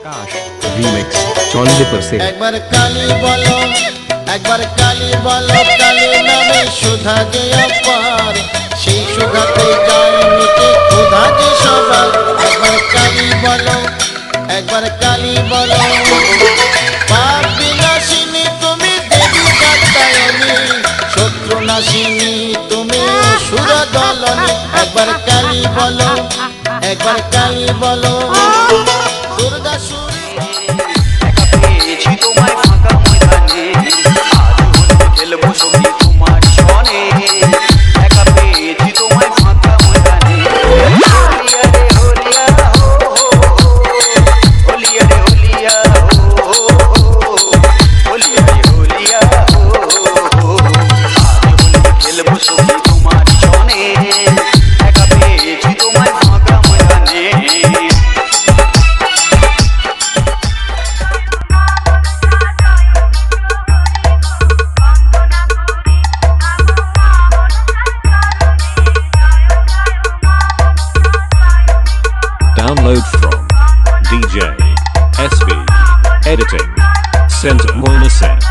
आकाश remix चौंदे पर से एक बार काली बोलो काली नामे सुधा जे अपार সেই সুধাতে যায় মিটে ক্ষুধা যে সবার একবার কালী বলো পাপ বিনাশিনী তুমি দেবী কাত্যায়নী শত্রু নাশিনী তুমি অসুর দলনী একবার কালী বলো দুর্গা সুরী পেয়েছি তোমায় ফাঁকা ময়দানে আজ হলো খেলবো সঙ্গে তোমার সনে একা পেয়েছি তোমায় ফাঁকা ময়দানে হোলিয়া রে হোলিয়া হো হোলিয়া রে হোলিয়া হো হোলিয়া রে হোলিয়া হো আজ হলো খেলবো সঙ্গে তোমার সনে একা পেয়েছি তোমায় ফাঁকা ময়দানে Download from DJ SB Editing Center Moyna Set.